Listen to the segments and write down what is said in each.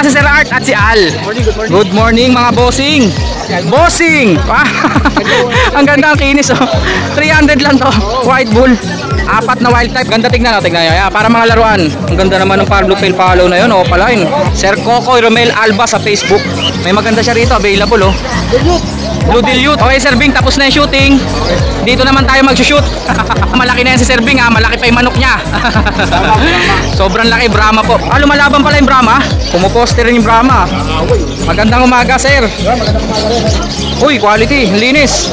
si Sir Art at si Al. Good morning mga bossing. Bossing! Ang ganda ang kinis, oh. 300 lang to. White bull. 4 na wild type. Ganda, tignan natin. Para mga laruan. Ang ganda naman ng Pablo Pale Palo na yun. Opaline. Sir Coco Romel Alba sa Facebook. May maganda siya rito. Available, oh. Blue Dilute. Okay, Sir Bing, tapos na yung shooting. Dito naman tayo mag-shoot. Malaki na yan si Sir Bing, ha. Malaki pa yung manok niya. Sobrang laki. Brahma po. Lumalaban pala yung Brahma. Pumuposter rin yung Brahma. Magandang umaga, sir. Uy, quality. Linis.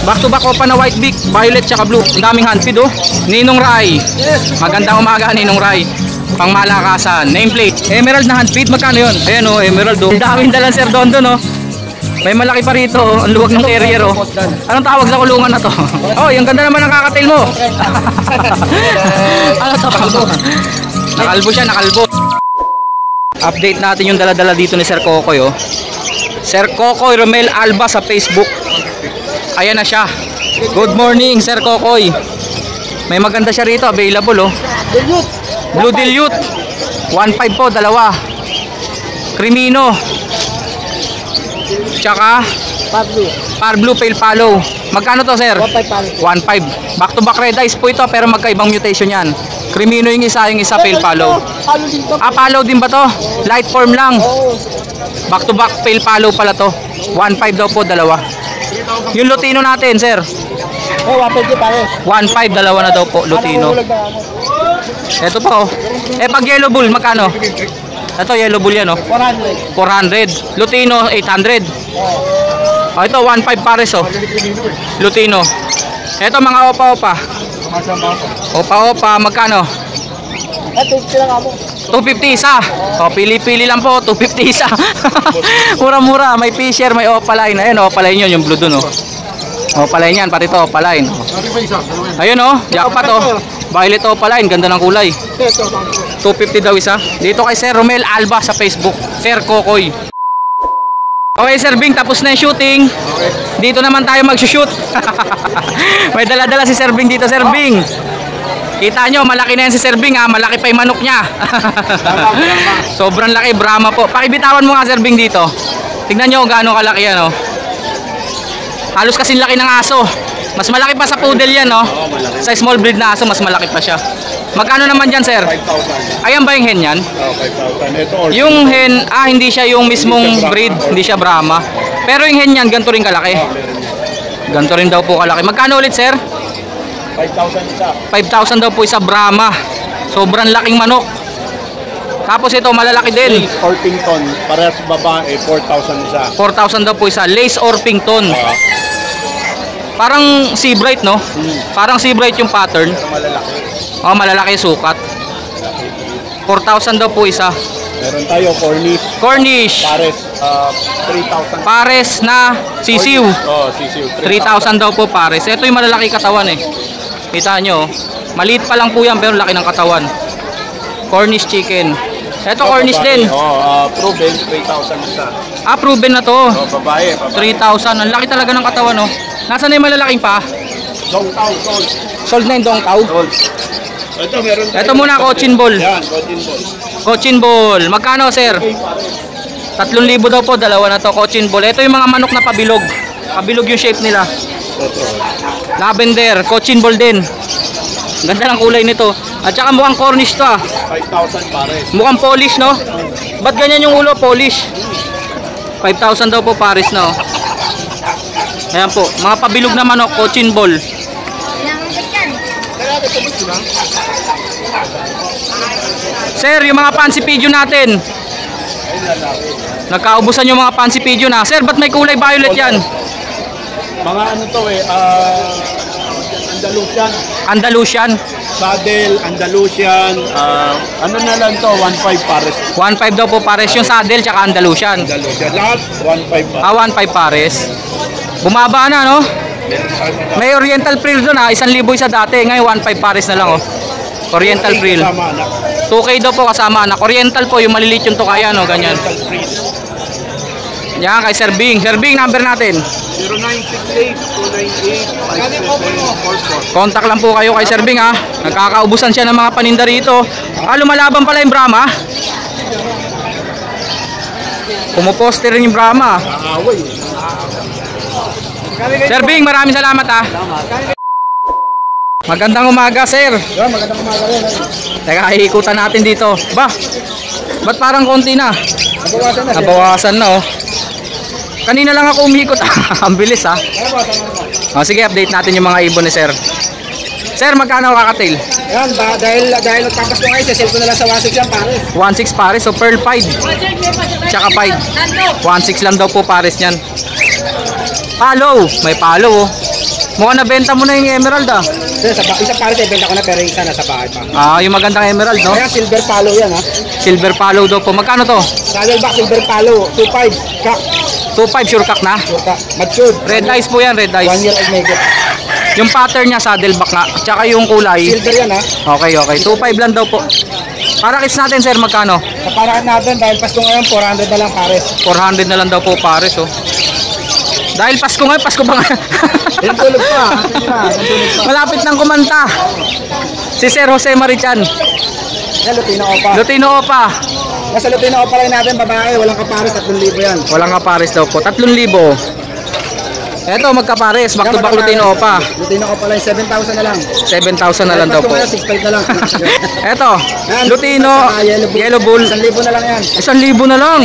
Back to back opa na white beak, violet tsaka blue. Ang daming handfeed, oh. Ninong Rai. Magandang umaga, Ninong Rai. Pang malakasan. Nameplate. Emerald na handfeed. Magkano yun? Ayan, oh. Emerald, oh. Ang daming dalang, Sir Dondo, no. May malaki pa rito, oh. Ang luwag ng carrier, oh. Anong tawag sa kulungan na to? Oh, yung ganda naman ng kakatail mo. Ano to? Nakalbo siya, nakalbo. Update natin yung dala-dala dito ni Sir Cocoy, oh. Sir Cocoy Romel Alba sa Facebook. Ayan na siya. Good morning, Sir Cocoy. May maganda siya rito, available, oh. Blue Dilute. 1.5 po, dalawa. Crimino. Tsaka Pablo Pale Palo. Magkano to, sir? 1.5. Back to back red eyes po ito, pero magkaibang mutation yan. Crimino yung isa Pale Palo. Palo din ba to? Light form lang. Back to back Pale Palo pala to. 1.5 daw po, dalawa. Yung Lutino natin, sir. 1.5, dalawa na daw po, Lutino. Ito pa, oh. Pag yellow bull, magkano? Ito, yellow bull yan, oh. 400. Lutino, 800. Ito, 1.5 pares, oh. Lutino. Ito, mga opa-opa. Opa-opa, magkano? 250 isa. Pili-pili lang po, 250 isa. Mura-mura, may fisher, may opaline. Ayun, opaline yun, yung blue dun, oh. Opaline yan, pati to, opaline. Ayun, oh, yako pa to. Violet opaline, ganda ng kulay. 250 daw isa. Dito kay Sir Romel Alba sa Facebook. Sir Cocoy. Okay, Sir Bing, tapos na yung shooting. Dito naman tayo mag-shoot. May dala-dala si Sir Bing dito, Sir Bing. Kita nyo, malaki na yan si Sir Bing, ha. Malaki pa yung manok niya. Sobrang laki, Brahma po. Pakibitawan mo nga, Sir Bing, dito. Tignan nyo gaano kalaki yan, oh. Halos kasing laki ng aso. Mas malaki pa sa poodle yan, no? Sa small breed na aso, mas malaki pa siya. Magkano naman dyan, sir? 5,000. Ayan ba yung hen yan? 5,000. Ito orphan. Yung hen, hindi siya yung mismong breed. Hindi siya Brahma. Pero yung hen yan, ganito rin kalaki. Ganito rin daw po kalaki. Magkano ulit, sir? 5,000 isa. 5,000 daw po isa, Brahma. Sobrang laking manok. Tapos ito, malalaki din. Lace Orpington, parehas babae, 4,000 isa. 4,000 daw po isa. Lace Orpington. Parang sea bright, no? Parang sea bright yung pattern. Malalaki. Oh, malalaki sukat. 4,000 daw po isa. Meron tayo Cornish. Cornish. Pares, 3,000. Pares na sisiw. Oh, sisiw. 3,000 daw po pares. Ito yung malalaki katawan, eh. Kita nyo, maliit pa lang po yan pero laki ng katawan. Cornish chicken. Ito Cornish din. Oh, proven 3,000 isa. Proven na to. Oh, babae. 3,000. Ang laki talaga ng katawan, no? Nasaan na yung malalaking pa? Dongtao, sold. Sold na yung dongtao. Sold. Ito meron tayo. Ito muna, Cochin Ball. Yan, Cochin Ball. Cochin Ball. Magkano, sir? 3,000 daw po, dalawa na to. Cochin Ball. Ito yung mga manok na pabilog. Pabilog yung shape nila. Lavender. Cochin Ball din. Ganda ng kulay nito. At saka mukhang Cornish to, 5,000 pares. Mukhang polish, no? Ba't ganyan yung ulo? Polish. 5,000 daw po pares, no? Ayan po. Mga pabilog na manok. Cochin Ball. Sir, yung mga fancy pigeon natin. Nagkaubusan yung mga fancy pigeon, na. Sir, ba't may kulay violet yan? Mga ano to, Andalusian. Andalusian. Saddle, Andalusian, ano na lang to, 1,500 pares. 1,500 daw po pares yung saddle tsaka Andalusian. Andalusian, lahat 1,500 pares. 1,500 pares. Bumaba na, no? May Oriental Frill doon, 1,000 isa dati. Ngayon 1,500 pares na lang, oh. Oriental Frill. 2K daw po kasama anak. Oriental po, yung maliliit yung tukaya, no? Ganyan. Yan, kay Sir Bing. Sir Bing, number natin. 0968-298-5744. Contact lang po kayo kay Sir Bing, ha. Nagkakaubusan siya ng mga paninda rito. Lumalaban pala yung Brahma. Pumuposte rin yung Brahma. Away. Sir Bing, maraming salamat ha. Magandang umaga, sir. Magandang umaga rin. Teka, iikutan natin dito. Ba, ba't parang konti na? Nabawasan na. Nabawasan na oh. Kanina lang ako umikot. Ang bilis ha. Oh, sige, update natin yung mga ibon ni sir. Sir, magkano kakatail? Yan, dahil nagpapas ko ngayon, sasel ko na lang sa 1.6 yan, pares. 1.6 pares, so pearl 5. Tsaka 5. 1.6 lang daw po pares niyan. Palo, may palo oh. Mukhang nabenta mo na yung emerald ah. Isa pares, ibenta ko na pero isa nasa bahay pa. Ah, yung magandang emerald no? Kaya silver palo yan ha. Silver palo daw po. Magkano to? Saddleback silver palo, 2.5, cock. 2.5 sure cock na? Sure cock, matured. Red eyes po yan, red eyes. 1 year old make it. Yung pattern niya saddleback nga. Tsaka yung kulay. Silver yan ha. Okay, okay. 2.5 lang daw po. Para kits natin sir, magkano? Sa paraan natin, dahil Pasko ngayon, 400 na lang pares. 400 na lang daw po pares oh. Dahil Pasko ngayon, Pasko pa nga. Yan tulog pa. Tulog pa. Malapit ng kumanta. Si Sir Jose Marichan. Yan, Lutino Opa. Lutino Opa. Nasa Lutino Opa lang natin, babae, walang kapares, 3,000 yan. Walang kapares daw po. 3,000. Eto, magkapares. Back to back Lutino Opa. Lutino Opa lang, 7,000 na lang. 7,000 na lang daw po. 6,500 na lang. Eto, Lutino, Yellow Bull. 1,000 na lang yan. 1,000 na lang.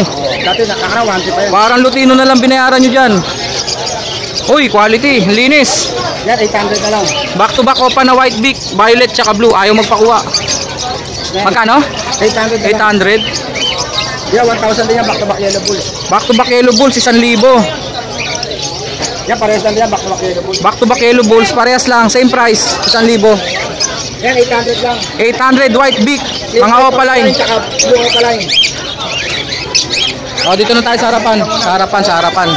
Dati nakakarawan, 1 pa yan. Parang Lutino na lang binayaran nyo dyan. Uy, quality. Linis. Yan, 800 na lang. Back to back Opa na white beak. Violet tsaka blue. Ayaw magpakuha. Magkano? 800 na lang. 800. Yan, 1,000 din yan, back to back Yellow Bull. Back to back Yellow Bulls, 1,000. Yan, parehas lang yan, back to back Yellow Bull. Back to back Yellow Bulls, parehas lang, same price, 1,000. Yan, 800 lang. 800 white beak, mga opaline. Tsaka blue opaline. O, dito na tayo sa harapan. Sa harapan.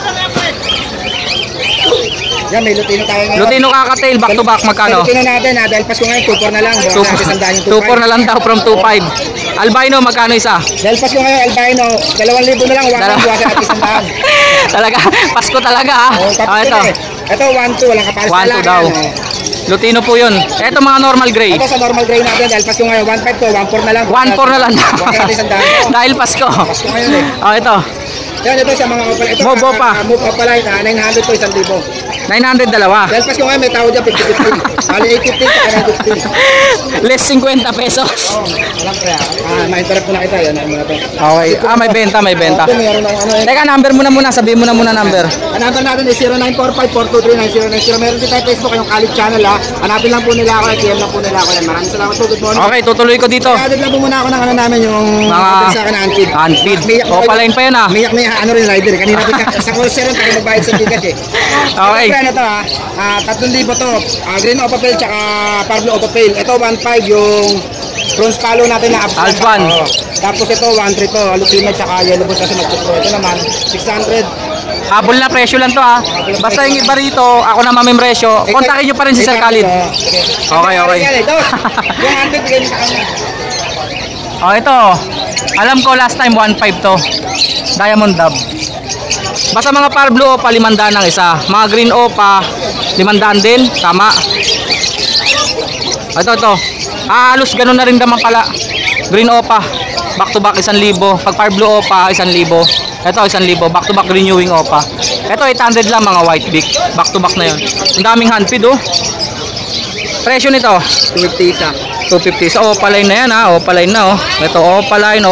Yan, may Lutino tayo ngayon. Lutino kakatail, back to back, magkano? Lutino natin ha, dahil Pasko ngayon, 2.4 na lang. 2.4 na lang daw from 2.5. Albino, magkano isa? Dahil Pasko ngayon, albino, 2,000 na lang, 1,000 buwasan at 100. Talaga, Pasko talaga ha. Oh, O, ito. Ito, 1,2, walang kapares 1.2 daw. Lutino po yun. Ito mga normal gray. Ito sa normal gray natin, dahil Pasko ngayon, 1.5 to, 1.4 na lang. 1.4 na lang daw. Buwasan at 100. Dahil Pasko. Pasko ngayon eh. O, ito. Yan, ito sa mga opaline. Ito, Move pa. Move opaline, 900 to, 1,000. 900 dalawa. Dahil Pasko ngayon, may tawad dyan, 50-50. Bali 850 kaya 950. Less 50 pesos. Oo, walang kaya. Ma-interrupt ko na kita, yan, ano na to. Okay. Ah, may benta, may benta. Ito, mayroon akong ano eh. Teka, number mo na muna. Sabihin mo na muna number. Ang number natin is 0945-423-9090. Meron din tayo Facebook, yung Khalid Channel ha. Hanapin lang po nila ako, PM lang po nila ako yan. Maraming salamat po, good morning. Okay, tutuloy ko dito. Kaya lang po muna ako ng ano namin, yung Mga sa akin na unfeed. unfeed. Miyak O, palain pa yan ah. Miyak na ano rin rider. Kanina sa call center, tayo magbayad sa ticket eh. Okay. Ito, ano to ha, 3,000 to. Green Opa Pale tsaka Pablo Opa Pale. Ito 1.5 yung bronze palo natin na absent. Alphan. Tapos ito 1.3 to, Lutino tsaka Yellow Bulls kasi magpupro. Ito naman 600. Habol na presyo lang to ah. Basta yung iba rito, ako na mamimresyo. Kontakin nyo pa rin si Sir Khalid. Okay, okay. Ito, yung 100 bigay sa kanya. O, ito. Alam ko last time 1.5 to. Diamond Dub. Basta mga par blue opa, 500 ang isa. Mga green opa, 500 din. Tama. Ito. Halos ganun na rin naman pala. Green opa, back to back 1,000. Pag par blue opa, 1,000. Ito 1,000. Back to back renewing opa. Ito 800 lang mga white beak. Back to back na yun. Ang daming handfeed oh. Presyo nito 250 isa. 250 sa opaline na yan ha. Opaline na oh. Ito opaline.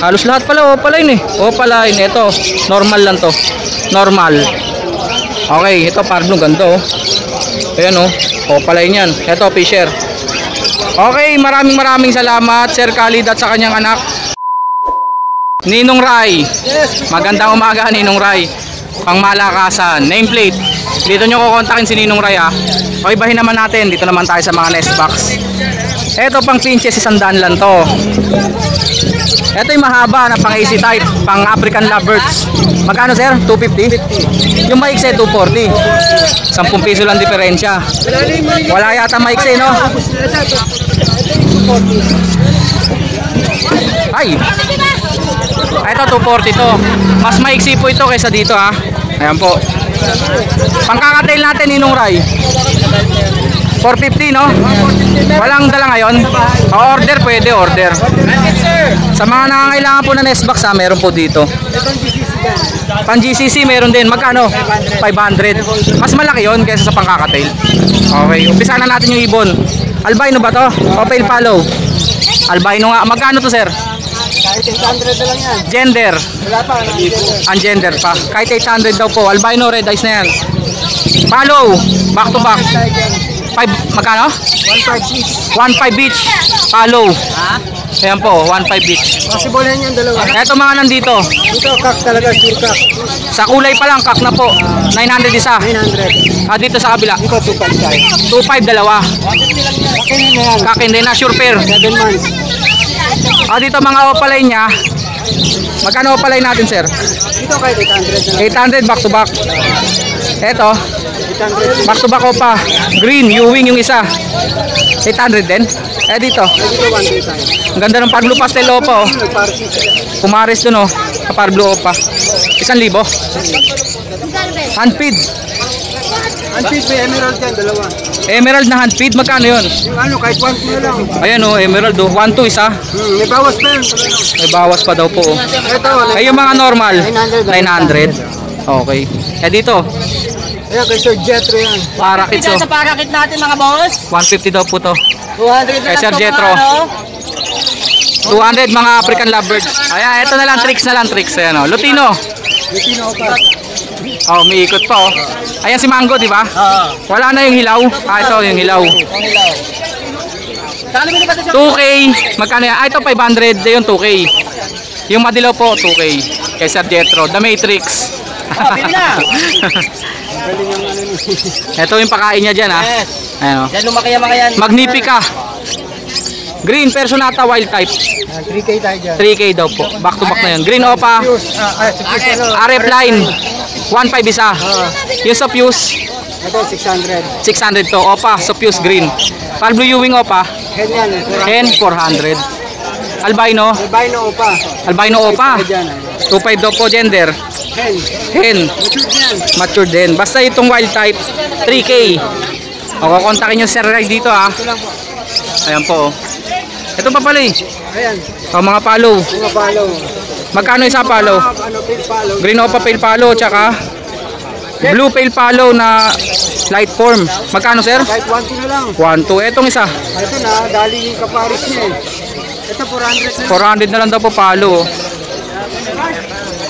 Halos lahat pala opaline eh. Opaline. Ito normal lang to. Normal. Okay, ito parblong ganda oh. Ayan oh. Opaline yan. Ito fisher. Okay, maraming salamat Sir Khalid at sa kanyang anak Ninong Rai. Magandang umaga Ninong Rai. Pangmalakasan, nameplate. Dito nyo kukontakin si Ninong Rai ha. O ibahin naman natin, dito naman tayo sa mga nest box. Ito pang pinches, 100 lang to. Ito yung mahaba na pang AC type, pang African lovebirds. Magkano sir? 250? Yung maikse 240. 10 piso lang diferensya. Wala yata maikse no? Ay! Ito 240 to. Mas maiksi po ito kaysa dito ha. Ayan po. Pangkakatail natin Ninong Rai. 450, no? Walang dala ngayon? Order, pwede order. Sa mga nangangailangan po na Nestbox, meron po dito. Pang GCC meron din. Magkano? 500. Mas malaki yon kaysa sa pangkakatail. Okay, umpisa na natin yung ibon. Albino ba to? O pale follow? Albino nga. Magkano to, sir? Kahit 800 na lang yan. Gender? Wala pa. Ungender pa. Kahit 800 daw po. Albino, red eyes na yan. Follow. Back to back. 5, magkano? 1.5 each. 1.5 each. Follow. Ayan po, 1.5 each. Possible yan yung dalawa. Eto mga nandito. Ito, kak talaga, sure kak. Sa kulay pa lang, kak na po. 900 isa. 900. Dito sa kabila. Ito, 2.5. 2.5 dalawa. Kakin na yan. Kak hindi na, sure pair. 7 months. Dito mga opalay niya. Magkano opalay natin, sir? Ito kahit 800 na lang. 800 back to back. Eto, 800. back to back opa. Green, Ewing yung isa. 800 din. Dito. Dito, 1.5. Ang ganda ng Parblo Pastel opa, oh. Nagparsis. Pumaris dun, oh. Sa Parblo opa. 1,000. Handfeed. Ang feed may emerald yan, dalawa. Emerald na handfeed, magkano yun? Yung ano, kahit 1 na lang. Ayan, oh, emerald, oh. 1,2 isa. May bawas pa yun. May bawas pa daw po, oh. Ito, Ay, yung mga normal. 900. 900. Okay. Dito. Ayan, kay Sir Jetro yan. Parakits, oh. Sa parakit natin mga boss. 150 daw po to. 200 na Kay Sir lang to, Jetro. mga ano. 200 mga African lovebirds. Ayan, ito na lang tricks na lang tricks. Ayan, oh. Lutino. Lutino pa. Oh, may ikot pa, oh. Ayan si Mango, di ba? Wala na yung hilaw. Ito yung hilaw. Saan namin ba ito siya? 2K. Magkano yan? Ito 500. Yung 2K. Yung madilaw po, 2K. Kay Sir Jetro. The Matrix. Bili na. Galing yung ano ni. Ito yung pakain niya dyan, ha? Yes. Ayan, oh. Yan lumaki yan mga yan. Magnifica. Green Personata wild type. 3K tayo dyan. 3K daw po. Back to back na yun. Green Opa. RF line. 1.5 isa. Yung sa Fuse. Ito, 600. 600 to. Opa. Sa Fuse green. Parblo Ewing Opa. Hen yan. Hen 400. Albino. Albino pa. Albino Opa. 2.5 daw po gender. Hen. Hen. Mature yan. Mature din. Basta itong wild type 3K. O kontakin nyo Sir Ray dito, ha. Ito lang po. Ayan po, oh. Ito pa pala, eh. Ayan. O mga palo. Mga palo. Magkano isa palo? Ano, pale palo. Green Opa pale palo, tsaka blue pale palo na light form. Magkano, sir? Kahit 1 na lang. 1, 2. Etong isa. Ito na, dali yung kaparis niya eh. Ito, 400 na. 400 na lang daw po palo, oh.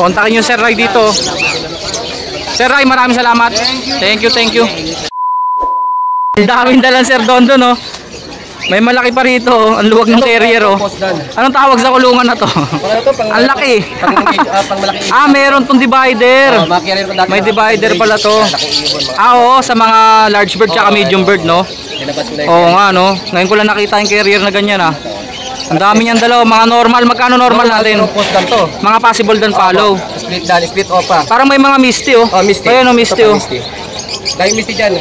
Kontakin nyo Sir Ray dito. Sir Ray, maraming salamat. Thank you, thank you. Ang daming dalang Sir Dondo, no? May malaki pa rito, oh. Ang luwag ng carrier, oh. Anong tawag sa kulungan na to? Ang laki. Meron tong divider. May divider pala to. Oo, sa mga large bird tsaka medium bird, no? Oo nga, no? Ngayon ko lang nakita yung carrier na ganyan, ah. Ang dami niyang dalaw. Mga normal. Magkano normal natin? Mga possible dan follow. Split dan, split opa. Parang may mga misty, oh. Misty. Ayun, oh, misty, oh. Dahil misty dyan.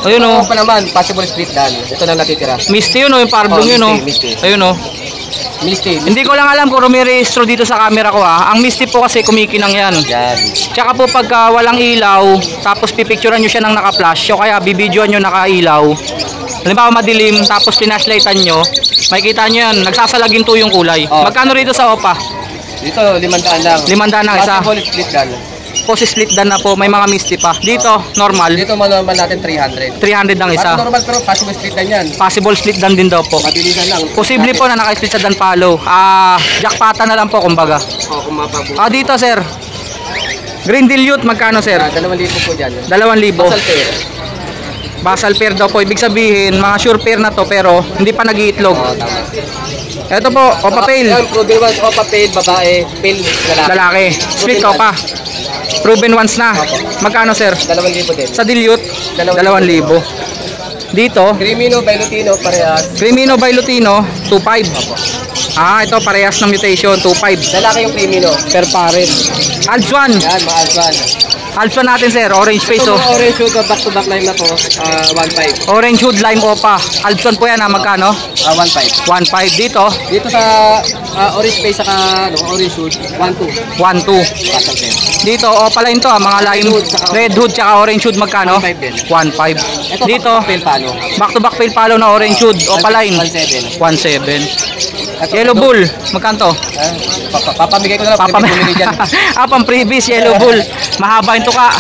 Ayun, oh. Pa naman, possible split dan. Ito na natitira. Misty yun, oh. Yung parblong yun, oh. Misty. Ayun, oh. Misty. Hindi ko lang alam kung rumirehistro dito sa camera ko, ah. Ang misty po kasi kumikinang yan. Yan. Tsaka po pagka walang ilaw, tapos pipicturean nyo siya ng naka-flash, o kaya bibidyoan nyo nakailaw. Halimbawa madilim, tapos pinashlightan nyo, makikita nyo yan, nagsasalagin to yung kulay. Oh. Magkano rito sa OPA? Dito, 500 lang. 500 ang isa. Possible split dan. Po si split dan na po, may mga misty pa. Dito, normal, Dito manormal natin 300. 300 ang isa. Normal pero possible split dan yan. Possible split dan din daw po. Mabilisan lang. Posible po na naka-split sa dan follow. Jackpata na lang po kumbaga. O, kung mapabuti. Dito sir. Green Dilute, magkano sir? 2,000 po dyan. 2,000. Basal pair. Basal pair daw po. Ibig sabihin, mga sure pair na to pero hindi pa nag-iitlog. Oo, tama. Ito po, Opa Pale. Yan, proven ones, opa paid, babae, paid, lalaki. Lalaki. Split Opa. Proven once na. Magkano sir? 2,000 din. Sa Dilute, 2,000. Dito, Crimino, Bailutino, parehas. Crimino by Lutino, 2,500. Ito parehas ng mutation, 2,500. Lalaki yung Crimino. Per parent. Aljuan, Yan, mga alphan. Alpha natin sir, orange face Ito oh. mga orange shoot, back to back line na to, 1.5. Orange hood lime opa. Alpson po yan ha, magkano? 1.5. 1.5 dito. Dito sa orange face saka orange shoot, 1.2. 1.2. Pasang sir. Dito opaline to ha, mga lime. Red hood tsaka orange hood magkano? 1.5 din. 1.5. Ito Dito, pail palo. back to back pale palo na orange hood, opaline. 1.7. 1.7. Yellow bull, magkano to? Papamigay ko na lang pag bumili dyan. Pang previous yellow bull. Mahaba yung tuka.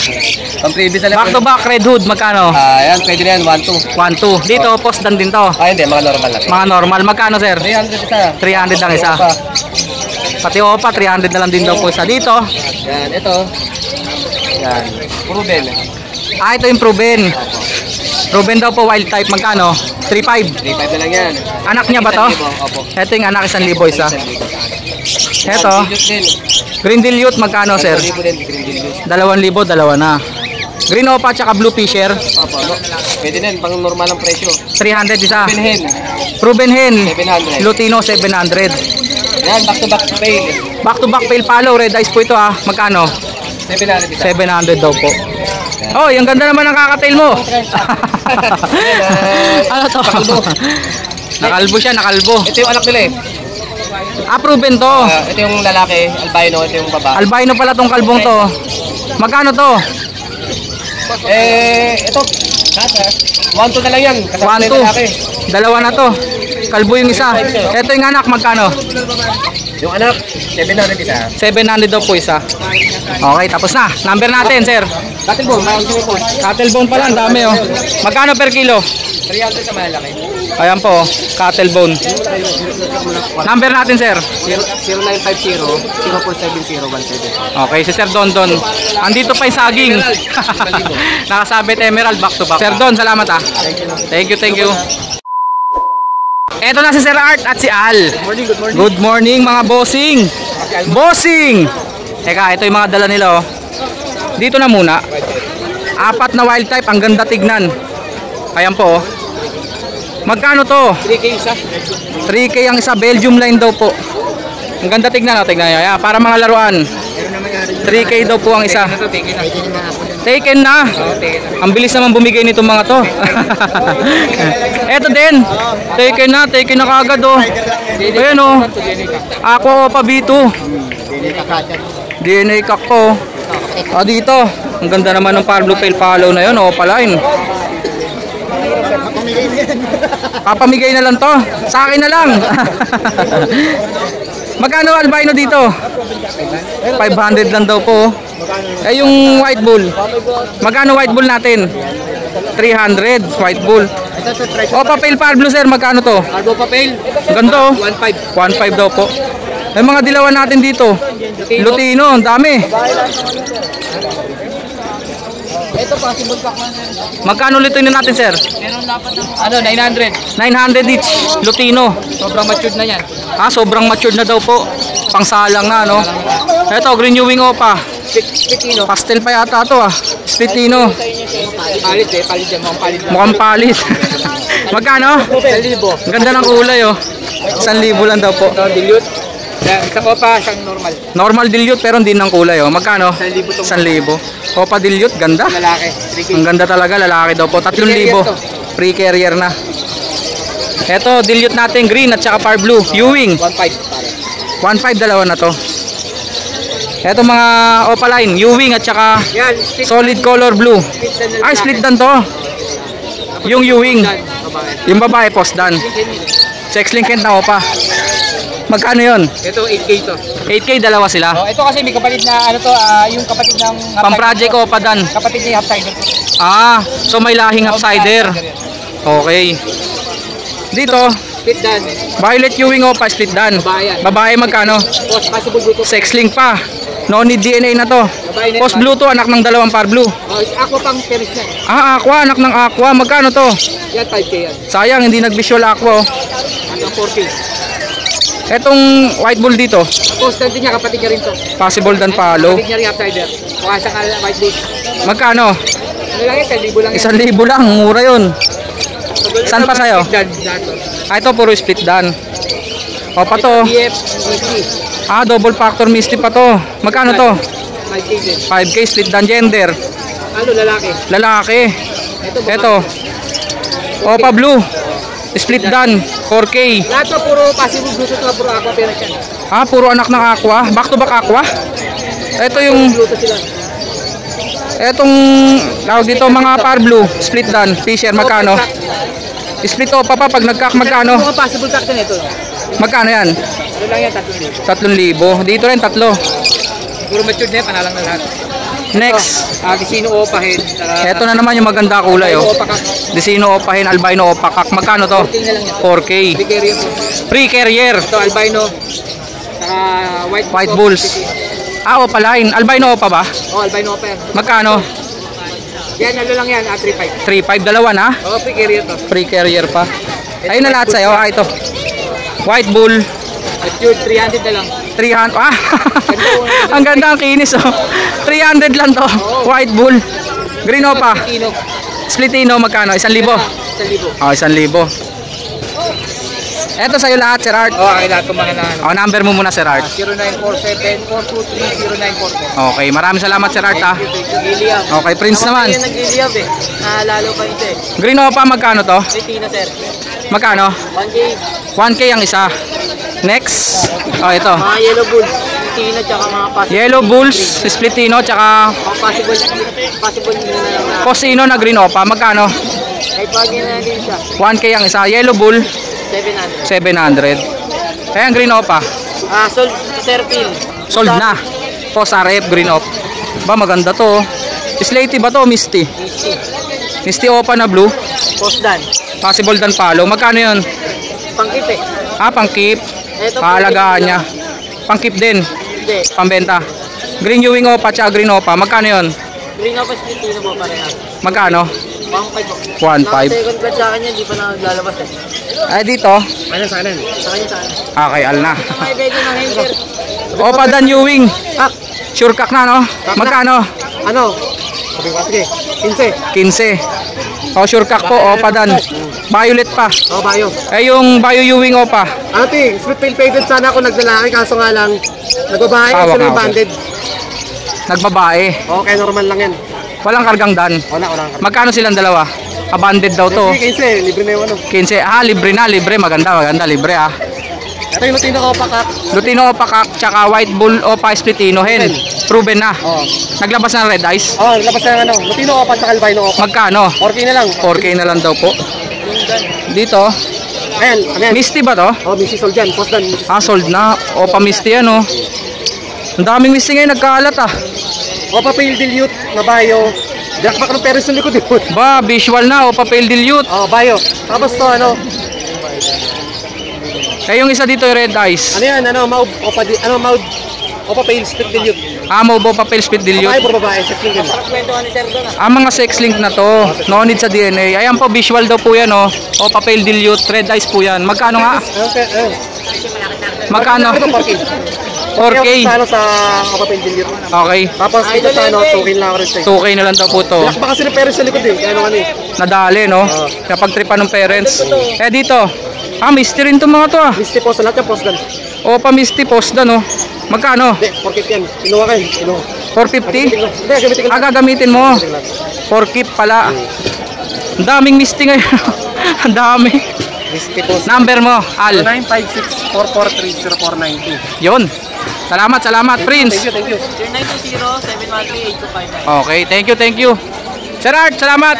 Pang-previous na lang. Back to back red hood, magkano? Ayan, pwede na yan, 1.2. 1.2. Dito, post dan din to. Hindi, mga normal lang. Mga normal, magkano sir? 300 isa. 300 lang isa. Opa. Pati opa, 300 na lang din daw po isa. Dito, Yan, ito. Yan, proven. ito yung proven. Proven daw po wild type, magkano? 3.5. 3.5 na lang yan. Anak niya ba to? Opo. Ito yung anak, 1,000 isa. Ito, Dilute din. green dilute, magkano sir? 2,000 din, green dilute. 2,000, dalawa na. Green opa tsaka blue fisher, Opo, no? Pwede na yan, pang normal ang presyo. 300 isa. Pinhen, Proven hen, 700. Lutino 700. Yan, back to back pay. Back to back pale palo, red eyes po ito ha. Magkano? 700 isa. 700 daw po. Oh, yung ganda naman ng kakatail mo. Ano to? Nakalbo siya, nakalbo. Ito yung anak nila eh. Proven to. Ito yung lalaki, albino, ito yung babae. Albino pala tong kalbong to. Magkano to? Ito, 1.2 na lang yan. Kasama na 1, yung lalaki. 2. Dalawa na to. Kalbo yung isa. Ito yung anak, magkano? Yung anak, 700 isa. 700 daw po isa. Okay, tapos na. Number natin, sir. Cattle bone, mayroon siya po. Cattle bone pala, ang dami oh. Magkano per kilo? 300 sa malaki. Ayan po, oh. Cattle bone. Number natin, sir. 0950-047017. Okay, si Sir Don Don. Andito pa yung saging. Nakasabit emerald back to back. Sir Don, salamat ah. Thank you, thank you. Eto na si Sir Art at si Al. Good morning. Good morning mga bossing. Bossing! Teka, ito yung mga dala nila oh. Dito na muna. 4 na wild type, ang ganda tignan. Ayan po oh. Magkano to? 3K isa. 3K ang isa, Belgium line daw po. Ang ganda tignan, tignan nyo. Ayan, para mga laruan. 3K daw po ang isa. Taken na. Ang bilis naman bumigay nitong mga to. Eto din. Taken na kagad oh. Ayan oh. Ako pa B2. DNA kak ko. Dito. Ang ganda naman ng Pablo Pale Palo na yun. Opaline. Papamigay na lang to. Sa akin na lang. Magkano albino dito? 500 lang daw po. Yung white bull. Magkano white bull natin? 300 white bull. Opa Pale Pablo sir, magkano to? Arbo papel. Ganda oh. 1.5. 1.5 daw po. May mga dilawan natin dito. Lutino, ang dami. Ito possible pack man. Magkano Lutino natin sir? Meron dapat ng 900. 900 each. Lutino. Sobrang matured na yan. Sobrang matured na daw po. Pangsalang na no. Ito, green Ewing opa. Pitino. Pastel pa yata to ah. Splitino. Palit yan, mukhang palit. Mukhang palit. Magkano? 1,000. Ang ganda ng kulay oh. 1,000 lang daw po. Dilute. Isang opa, isang normal. Normal dilute pero hindi ng kulay oh. Magkano? 1,000 to. 1,000. Opa dilute, ganda. Lalaki. 3K. Ang ganda talaga, lalaki daw po. 3,000. Free carrier na. Eto, dilute natin green at saka par blue. Ewing. 1.5. 1.5 dalawa na to. Eto mga opaline, Ewing at saka Yan, split. solid color blue. Split dan to. Yung Ewing. Yung babae post dan. Sex linked na opa. Magkano yon? Ito 8K to. 8K dalawa sila. Ito kasi may kapatid na yung kapatid ng Pang-project opa dan. kapatid ni Half-Sider. So may lahing upsider. Okay. Dito, Split dan. violet Ewing opa, split dan. Babae yan. Babae magkano? Post possible Bluetooth. Sex link pa. No need DNA na to. Babae na. Post blue to, anak ng dalawang par blue. Ako pang peris na. Aqua, anak ng aqua. Magkano to? Yan 5K yan. Sayang, hindi nag-visual aqua. Hanggang 4K. Etong white bull dito, Post din niya kapatid niya rin to. possible dan palo. Kapatid niya rin Half-Sider. Mukha siyang white base. Magkano? Ano lang yan? 1,000 lang yan. 1,000 lang, mura yun. Saan pa sa'yo? Dan. Ito puro split dan. O pa to. BF, EC. Double factor misty pa to. Magkano to? 5K din. 5K split dan gender. Ano, lalaki? Lalaki. Ito. Opa Blue. Split dan 4K. Lahat to puro possible Bluetooth na puro aqua parents yan. Puro anak ng aqua. Back to back aqua. Ito yung Bluetooth sila. etong tawag dito mga par blue. Split dan. Fisher magkano? Split opa pa pag nagkak magkano? Mga possible tax din ito. Magkano yan? Ito lang yan, 3,000. 3,000. Dito rin 3. Puro matured na yan, panalang na lahat. Next. Vicino Opa Head. Ito na naman yung maganda kulay oh. Opa Kak. Decino Opahin, albino opakak. Magkano to? 4K na lang yan. 4K. Free carrier po. Free carrier. Ito, albino. Saka White bulls. Opaline. Albino opa ba? Albino Opa yan. Magkano? Yan, ano lang yan, 3,500. 3,500 dalawa na. Free carrier to. Free carrier pa. Ayun na lahat sa'yo. Ito. White bull. Matured, 300 na lang. 300. Ang ganda ang kinis oh. 300 lang to. White bull. Green opa. Tino. Splitino magkano? 1,000. 1,000. 1,000. Eto sa'yo lahat, Sir Art. Okay, lahat kung mga na ano. Number mo muna, Sir Art. 0947-423-0944. Okay, maraming salamat, Sir Art ha. Nagliliyab. Okay, Prince naman. Ako nagliliyab eh. Lalo pa ito eh. Green opa magkano to? Tino, sir. Magkano? 1K. 1K ang isa. Next. Ito. Mga yellow bulls. Tino, tsaka mga possible. Yellow bulls, splitino, tsaka Mga possible nila na lang na. Cosino na green opa. Magkano? Kahit bagay na din siya. 1K ang isa. Yellow bull, 700. 700. Ayan, green opa. Sold, Sir Phil. Sold na. Post RF, green op. Ba, maganda to. Slaty ba to? Misty. Misty opa na blue. Post dan. Possible dan palo. Magkano yun? Pangkip eh. Pangkip. Ito, Paalagaan niya. Pangkip din. Hindi. Pambenta. Green Ewing opa tsaka green opa. Magkano yun? Green up split Tino po parehas. Magkano? 1.5 po. 1.5. Second class sa kanya, di pa naglalabas eh. Ay, dito. Ano sa kanan? Sa kanya, sa kanan. Okay, al na. May bego ng hanger. Opa dan Ewing. Sure kak na, no? Magkano? Ano? Sabi ko, sige. 15. 15. Sure kak po. Opa dan. Violet pa. Bayo. Yung Bayo Ewing opa. Ano ting, split tail faded sana ako naglalaki kaso nga lang nagbabae Tawag sila nga yung ako. banded. Nagbabae. Okay, normal lang yan. Walang kargang dan. Wala. Magkano silang dalawa? Abandoned daw to. Sige, 15, libre na yung ano. 15. Libre na. Libre. Maganda. Libre Ito yung Lutino ko pakat. Lutino opa kak, tsaka white bull opa splitino hen. Proven na. Naglabas na ng red eyes. Labas na yung ano. Lutino ko at albino ko. Magkano? 4K na lang. 4K na lang daw po. Dito. Ayan. Misty ba to? Missy Soul dyan. Post dan. Sold na. Opa Misty yan oh. Ang daming Misty ngayon nagkaalat ah. Opa Pale Dilute na Bayo. Jackback ng Paris ng likod yun. Ba, visual na. Opa Pale Dilute. Bayo. Tapos to ano. Yung isa dito yung red eyes. Ano yan? Maud. Opa Pale Split Dilute. Maubo pa Pale Split Ay, Dilute. puro babae. Check din. Kwento ni Sir doon Mga sex link na to. No need sa DNA. Ayan po, visual daw po yan oh. Opa Pale Dilute. Red eyes po yan. Magkano nga? Magkano? 4K. Sa Opa Pale Dilute. Okay. Tapos dito sa 2K lang ako rin sa'yo. 2K na lang daw po to. Jackback kasi ng Paris sa likod eh. Kaya ano eh. Nadali no. Kapag tripan ng parents. Dito. Misty rin itong mga to ah. Misty post. Lahat yung post dan. Opa Misty post na no. Magkano? Hindi, 4K yan. Kinuha kayo. Kinuha. 450? Hindi, gamitin ko lang. Gagamitin mo. 4K pala. Ang daming Misty ngayon. Ang dami. Misty post. Number mo, Al. 0956-443-0492. Yun. Salamat, Prince. Thank you. 0920-713-8259. Okay, thank you. Sir Art, salamat.